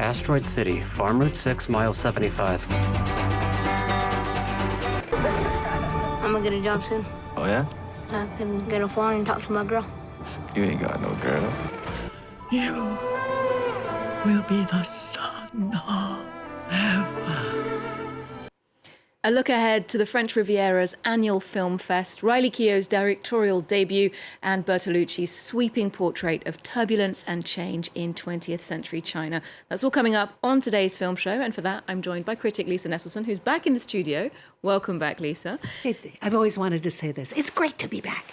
Asteroid City, Farm Route 6, mile 75. I'm gonna get a job soon. Oh, yeah? I can get a phone and talk to my girl. You ain't got no girl. You will be the son of heaven. A look ahead to the French Riviera's annual film fest, Riley Keough's directorial debut, and Bertolucci's sweeping portrait of turbulence and change in 20th century China. That's all coming up on today's film show, and for that, I'm joined by critic Lisa Nesselson, who's back in the studio. Welcome back, Lisa. I've always wanted to say this. It's great to be back.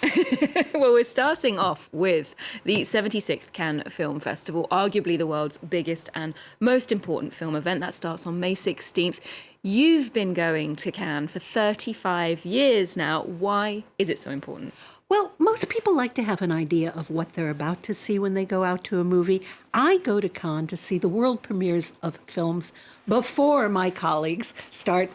Well, we're starting off with the 76th Cannes Film Festival, arguably the world's biggest and most important film event. That starts on May 16th. You've been going to Cannes for 35 years now. Why is it so important? Well, most people like to have an idea of what they're about to see when they go out to a movie. I go to Cannes to see the world premieres of films before my colleagues start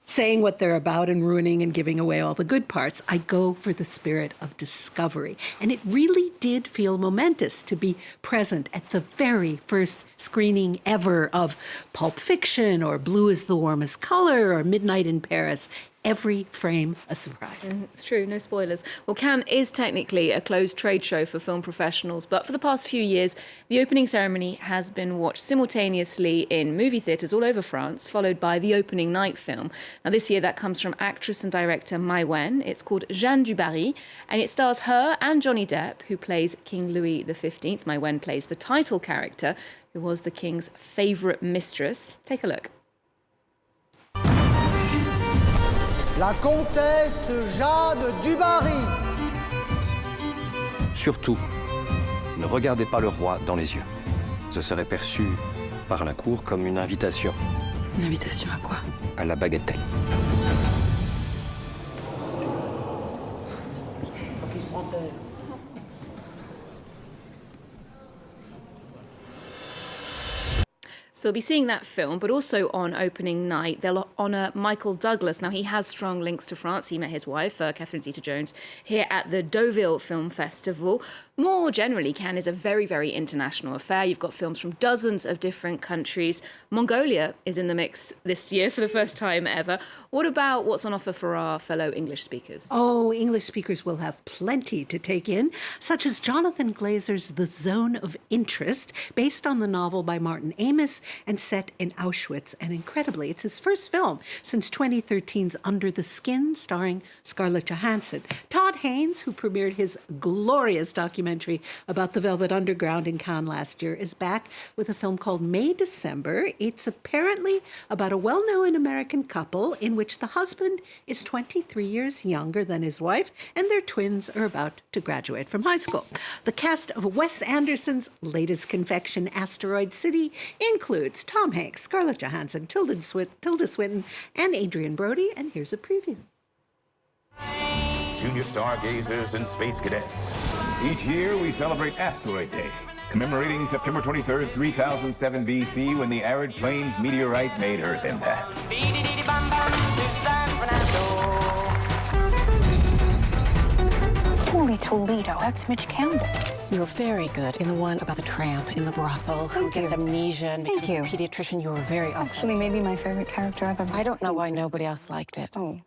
saying what they're about and ruining and giving away all the good parts. I go for the spirit of discovery. And it really did feel momentous to be present at the very first screening ever of Pulp Fiction or Blue is the Warmest Color or Midnight in Paris. Every frame a surprise. It's true, no spoilers. Well, Cannes is technically a closed trade show for film professionals, but for the past few years, the opening ceremony has been watched simultaneously in movie theatres all over France, followed by the opening night film. Now, this year, that comes from actress and director Mai Wen. It's called Jeanne du Barry, and it stars her and Johnny Depp, who plays King Louis XV. Mai Wen plays the title character, who was the king's favourite mistress. Take a look. La comtesse Jeanne du Barry. Surtout, ne regardez pas le roi dans les yeux. Ce serait perçu par la cour comme une invitation. Une invitation à quoi? À la bagatelle. So they'll be seeing that film, but also on opening night, they'll honour Michael Douglas. Now, he has strong links to France. He met his wife, Catherine Zeta-Jones, here at the Deauville Film Festival. More generally, Cannes is a very, very international affair. You've got films from dozens of different countries. Mongolia is in the mix this year for the first time ever. What about what's on offer for our fellow English speakers? Oh, English speakers will have plenty to take in, such as Jonathan Glazer's The Zone of Interest, based on the novel by Martin Amis and set in Auschwitz. And incredibly, it's his first film since 2013's Under the Skin, starring Scarlett Johansson. Todd Haynes, who premiered his glorious documentary about the Velvet Underground in Cannes last year, is back with a film called May December. It's apparently about a well-known American couple in which the husband is 23 years younger than his wife, and their twins are about to graduate from high school. The cast of Wes Anderson's latest confection, Asteroid City, includes Tom Hanks, Scarlett Johansson, Tilda Swinton, and Adrian Brody. And here's a preview. Junior stargazers and space cadets. Each year we celebrate Asteroid Day, commemorating September 23rd, 3007 BC, when the arid plains meteorite made Earth impact. Holy Toledo, that's Mitch Campbell. You're very good in the one about the tramp in the brothel who gets amnesia and becomes a pediatrician. You were very authentic. Actually, maybe my favorite character ever. I don't know why nobody else liked it. Oh.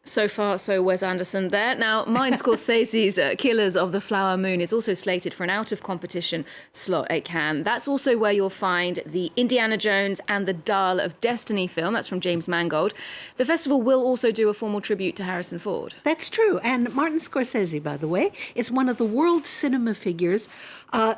So far, so Wes Anderson there. Now, Martin Scorsese's Killers of the Flower Moon is also slated for an out-of-competition slot at Cannes. That's also where you'll find the Indiana Jones and the Dial of Destiny film. That's from James Mangold. The festival will also do a formal tribute to Harrison Ford. That's true. And Martin Scorsese, by the way, is one of the world cinema figures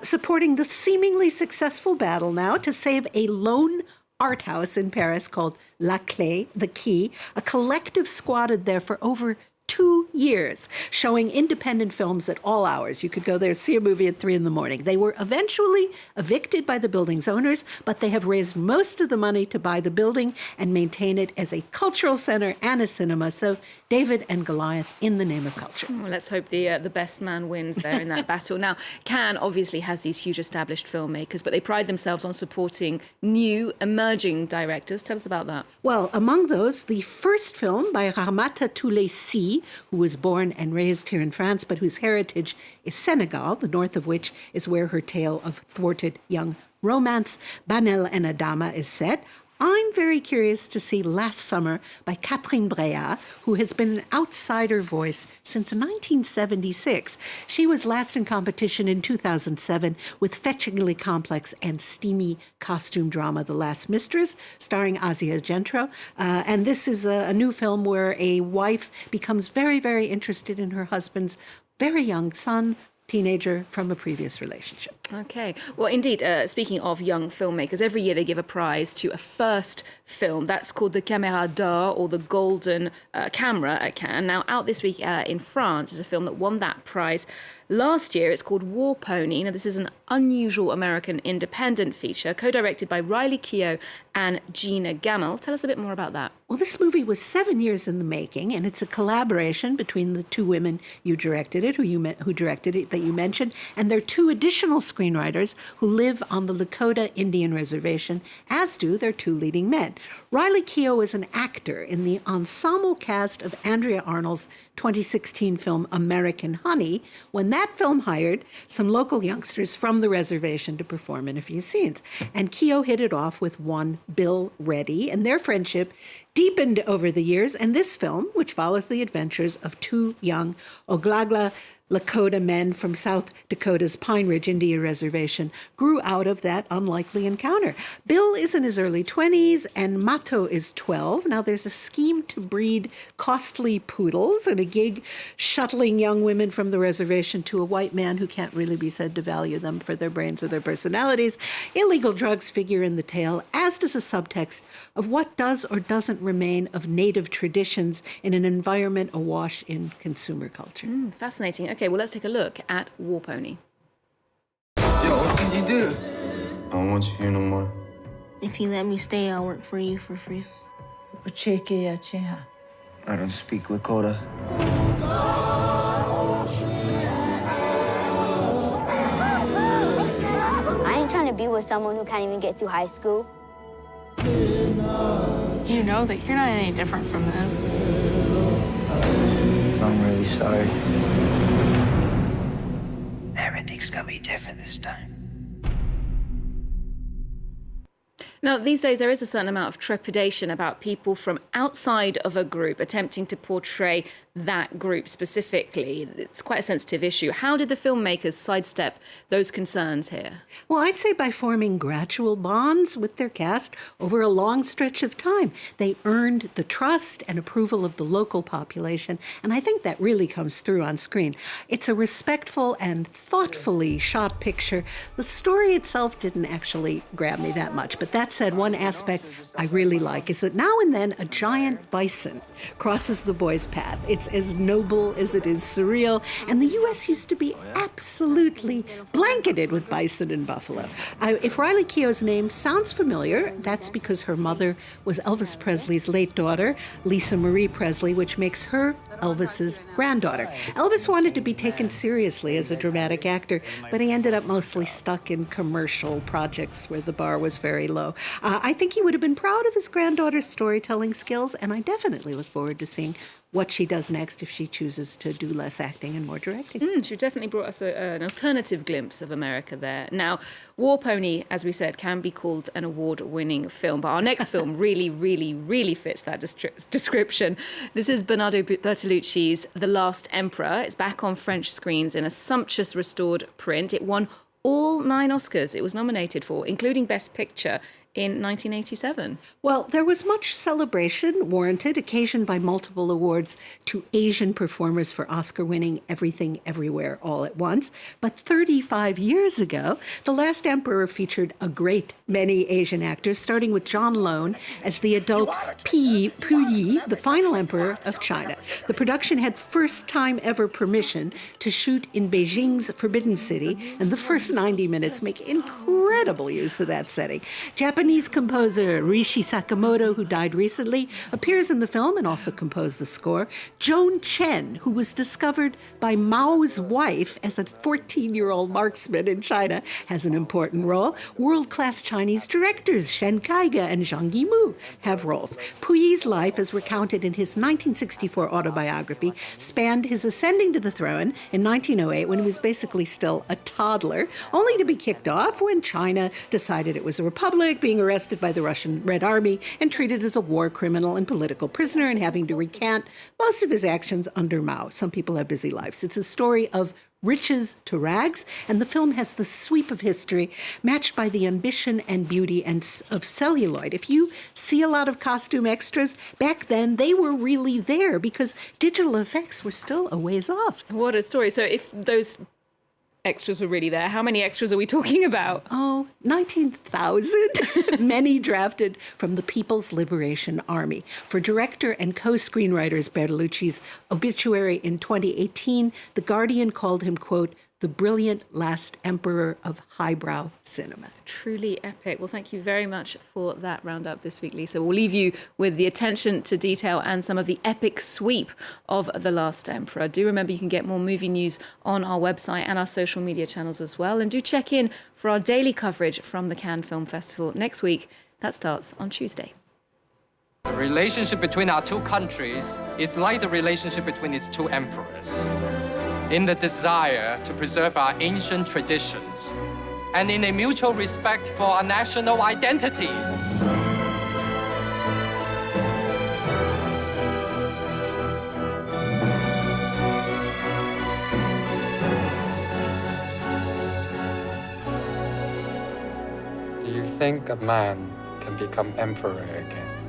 supporting the seemingly successful battle now to save a lone art house in Paris called La Clé, the Key, a collective squatted there for over 2 years, showing independent films at all hours. You could go there, see a movie at 3 a.m. They were eventually evicted by the building's owners, but they have raised most of the money to buy the building and maintain it as a cultural center and a cinema. So David and Goliath in the name of culture. Well, let's hope the best man wins there in that battle. Now, Cannes obviously has these huge established filmmakers, but they pride themselves on supporting new, emerging directors. Tell us about that. Well, among those, the first film by Ramata Toulessi, who was born and raised here in France, but whose heritage is Senegal, the north of which is where her tale of thwarted young romance Banel and Adama is set. I'm very curious to see Last Summer by Catherine Breillat, who has been an outsider voice since 1976. She was last in competition in 2007 with fetchingly complex and steamy costume drama The Last Mistress, starring Asia Gentro. And this is a new film where a wife becomes very, very interested in her husband's very young son, teenager from a previous relationship. Okay. Well, indeed, speaking of young filmmakers, every year they give a prize to a first film. That's called the Caméra d'Or, or the Golden Camera at Cannes. Now, out this week in France is a film that won that prize last year. It's called War Pony. Now, this is an unusual American independent feature, co-directed by Riley Keough and Gina Gammell. Tell us a bit more about that. Well, this movie was 7 years in the making, and it's a collaboration between the two women who directed it, that you mentioned, and their two additional screenwriters who live on the Dakota Indian Reservation, as do their two leading men. Riley Keough is an actor in the ensemble cast of Andrea Arnold's 2016 film American Honey, when that film hired some local youngsters from the reservation to perform in a few scenes. And Keough hit it off with one Bill Reddy, and their friendship deepened over the years. And this film, which follows the adventures of two young Oglala Lakota men from South Dakota's Pine Ridge Indian Reservation, grew out of that unlikely encounter. Bill is in his early 20s and Mato is 12. Now, there's a scheme to breed costly poodles and a gig shuttling young women from the reservation to a white man who can't really be said to value them for their brains or their personalities. Illegal drugs figure in the tale, as does a subtext of what does or doesn't remain of native traditions in an environment awash in consumer culture. Fascinating. Okay, well, let's take a look at War Pony. Yo, what could you do? I don't want you here no more. If you let me stay, I'll work for you for free. I don't speak Lakota. I ain't trying to be with someone who can't even get through high school. You know that you're not any different from them. I'm really sorry. Everything's gonna be different this time. Now, these days, there is a certain amount of trepidation about people from outside of a group attempting to portray that group specifically. It's quite a sensitive issue. How did the filmmakers sidestep those concerns here? Well, I'd say by forming gradual bonds with their cast over a long stretch of time. They earned the trust and approval of the local population, and I think that really comes through on screen. It's a respectful and thoughtfully shot picture. The story itself didn't actually grab me that much, but that said, one aspect I really like is that now and then a giant bison crosses the boys' path. It's as noble as it is surreal, and the U.S. used to be absolutely blanketed with bison and buffalo. If Riley Keough's name sounds familiar, that's because her mother was Elvis Presley's late daughter, Lisa Marie Presley, which makes her Elvis's granddaughter. Elvis wanted to be taken seriously as a dramatic actor, but he ended up mostly stuck in commercial projects where the bar was very low. I think he would have been proud of his granddaughter's storytelling skills, and I definitely look forward to seeing what she does next if she chooses to do less acting and more directing. She definitely brought us an alternative glimpse of America there. Now, War Pony, as we said, can be called an award-winning film, but our next film really fits that description. This is Bernardo Bertolucci's The Last Emperor. It's back on French screens in a sumptuous restored print. It won all 9 Oscars it was nominated for, including Best Picture, in 1987. Well, there was much celebration warranted, occasioned by multiple awards to Asian performers for Oscar-winning Everything Everywhere All at Once. But 35 years ago, The Last Emperor featured a great many Asian actors, starting with John Lone as the adult Puyi, the final emperor of China. The production had first-time ever permission to shoot in Beijing's Forbidden City, and the first 90 minutes make incredible use of that setting. Japanese Japanese composer Rishi Sakamoto, who died recently, appears in the film and also composed the score. Joan Chen, who was discovered by Mao's wife as a 14-year-old marksman in China, has an important role. World-class Chinese directors Shen Kaige and Zhang Yimou have roles. Puyi's life, as recounted in his 1964 autobiography, spanned his ascending to the throne in 1908 when he was basically still a toddler, only to be kicked off when China decided it was a republic, being arrested by the Russian Red Army and treated as a war criminal and political prisoner and having to recant most of his actions under Mao. Some people have busy lives. It's a story of riches to rags, and the film has the sweep of history matched by the ambition and beauty of celluloid. If you see a lot of costume extras, back then they were really there because digital effects were still a ways off. What a story. So if those extras were really there, how many extras are we talking about? Oh, 19,000. Many drafted from the People's Liberation Army. For director and co-screenwriters Bertolucci's obituary in 2018, The Guardian called him, quote, the brilliant last emperor of highbrow cinema. Truly epic. Well, thank you very much for that roundup this week, Lisa. We'll leave you with the attention to detail and some of the epic sweep of The Last Emperor. Do remember you can get more movie news on our website and our social media channels as well. And do check in for our daily coverage from the Cannes Film Festival next week. That starts on Tuesday. The relationship between our two countries is like the relationship between its two emperors, in the desire to preserve our ancient traditions and in a mutual respect for our national identities. Do you think a man can become emperor again?